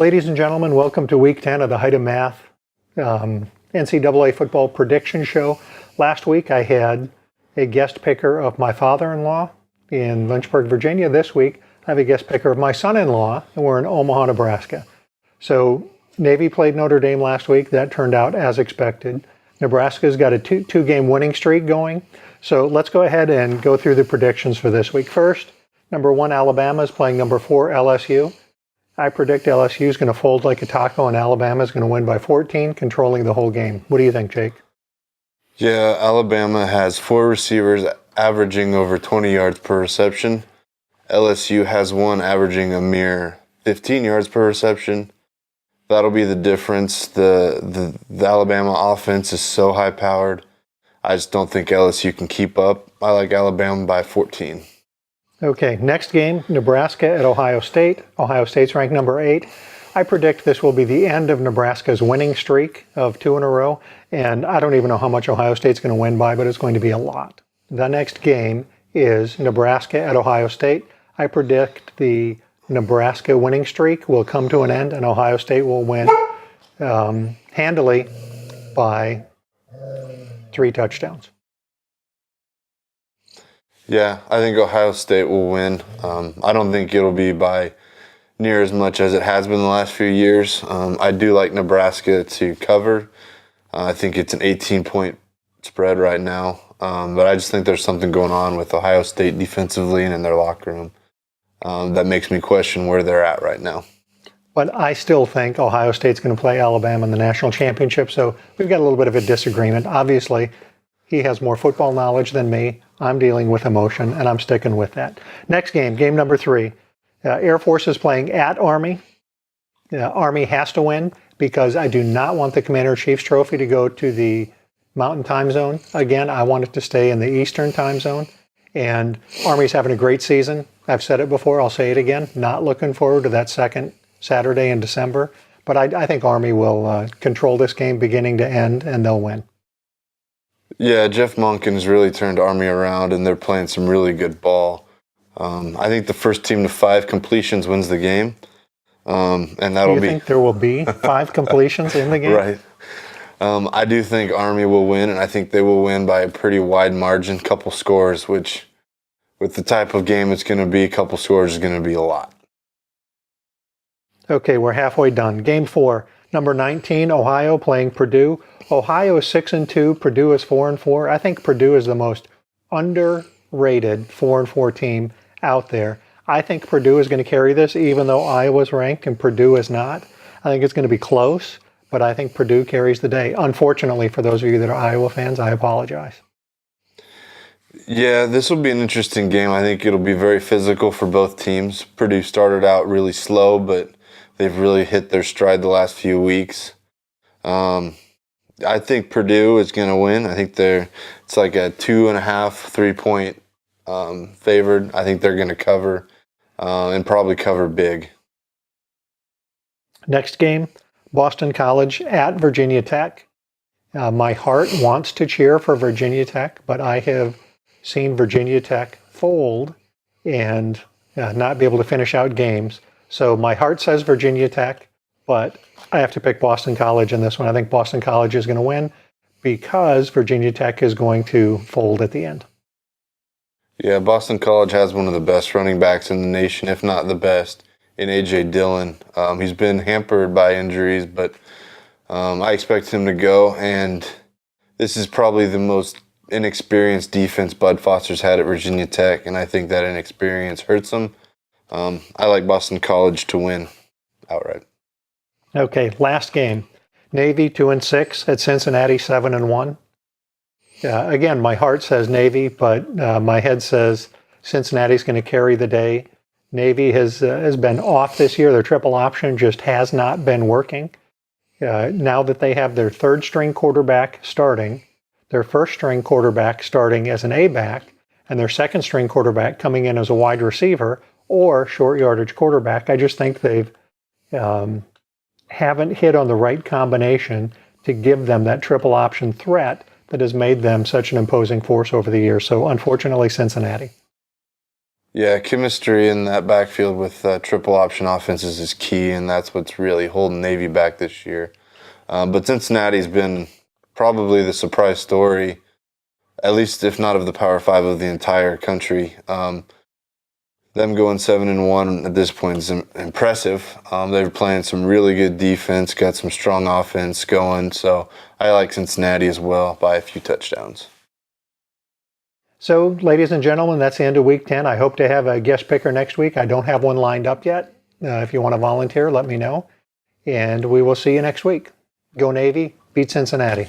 Ladies and gentlemen, welcome to Week 10 of the Height of Math NCAA Football Prediction Show. Last week I had a guest picker of my father-in-law in Lynchburg, Virginia. This week I have a guest picker of my son-in-law, and we're in Omaha, Nebraska. So Navy played Notre Dame last week. That turned out as expected. Nebraska's got a two-game winning streak going. So let's go ahead and go through the predictions for this week. First, number 1 Alabama is playing number 4 LSU. I predict LSU is going to fold like a taco and Alabama is going to win by 14, controlling the whole game. What do you think, Jake? Yeah, Alabama has 4 receivers averaging over 20 yards per reception. LSU has one averaging a mere 15 yards per reception. That'll be the difference. The Alabama offense is so high-powered. I just don't think LSU can keep up. I like Alabama by 14. Okay, next game, Nebraska at Ohio State. Ohio State's ranked number 8. I predict this will be the end of Nebraska's winning streak of 2 in a row, and I don't even know how much Ohio State's going to win by, but it's going to be a lot. The next game is Nebraska at Ohio State. I predict the Nebraska winning streak will come to an end, and Ohio State will win handily by 3 touchdowns. Yeah, I think Ohio State will win. I don't think it'll be by near as much as it has been the last few years. I do like Nebraska to cover. I think it's an 18-point spread right now. But I just think there's something going on with Ohio State defensively and in their locker room that makes me question where they're at right now. But I still think Ohio State's going to play Alabama in the national championship, so we've got a little bit of a disagreement. Obviously, he has more football knowledge than me. I'm dealing with emotion, and I'm sticking with that. Next game, game number 3. Air Force is playing at Army. Army has to win because I do not want the Commander-in-Chief's trophy to go to the Mountain Time Zone. Again, I want it to stay in the Eastern Time Zone. And Army's having a great season. I've said it before. I'll say it again. Not looking forward to that second Saturday in December. But I think Army will control this game beginning to end, and they'll win. Yeah, Jeff Monken's really turned Army around, and they're playing some really good ball. I think the first team to 5 completions wins the game, and that'll be. Do you think there will be 5 completions in the game? Right. I do think Army will win, and I think they will win by a pretty wide margin, couple scores, which, with the type of game it's going to be, a couple scores is going to be a lot. Okay, we're halfway done. Game 4, number 19, Ohio playing Purdue. Ohio is 6-2, Purdue is 4-4. I think Purdue is the most underrated 4-4 team out there. I think Purdue is going to carry this, even though Iowa's ranked and Purdue is not. I think it's going to be close, but I think Purdue carries the day. Unfortunately, for those of you that are Iowa fans, I apologize. Yeah, this will be an interesting game. I think it'll be very physical for both teams. Purdue started out really slow, but they've really hit their stride the last few weeks. I think Purdue is going to win. I think it's like a 2.5, 3-point favored. I think they're going to cover and probably cover big. Next game, Boston College at Virginia Tech. My heart wants to cheer for Virginia Tech, but I have seen Virginia Tech fold and not be able to finish out games. So my heart says Virginia Tech, but I have to pick Boston College in this one. I think Boston College is going to win because Virginia Tech is going to fold at the end. Yeah, Boston College has one of the best running backs in the nation, if not the best, in A.J. Dillon. He's been hampered by injuries, but I expect him to go. And this is probably the most inexperienced defense Bud Foster's had at Virginia Tech, and I think that inexperience hurts him. I like Boston College to win outright. Okay, last game. Navy 2-6 at Cincinnati 7-1. Again, my heart says Navy, but my head says Cincinnati's going to carry the day. Navy has been off this year. Their triple option just has not been working. Now that they have their 3rd-string quarterback starting, their 1st-string quarterback starting as an A-back, and their 2nd-string quarterback coming in as a wide receiver or short yardage quarterback, I just think they've haven't hit on the right combination to give them that triple option threat that has made them such an imposing force over the years. So unfortunately, Cincinnati. Yeah, chemistry in that backfield with triple option offenses is key, and that's what's really holding Navy back this year. But Cincinnati's been probably the surprise story, at least if not of the Power Five of the entire country. Them going 7-1 at this point is impressive. They're playing some really good defense, got some strong offense going. So I like Cincinnati as well by a few touchdowns. So, ladies and gentlemen, that's the end of Week 10. I hope to have a guest picker next week. I don't have one lined up yet. If you want to volunteer, let me know. And we will see you next week. Go Navy, beat Cincinnati.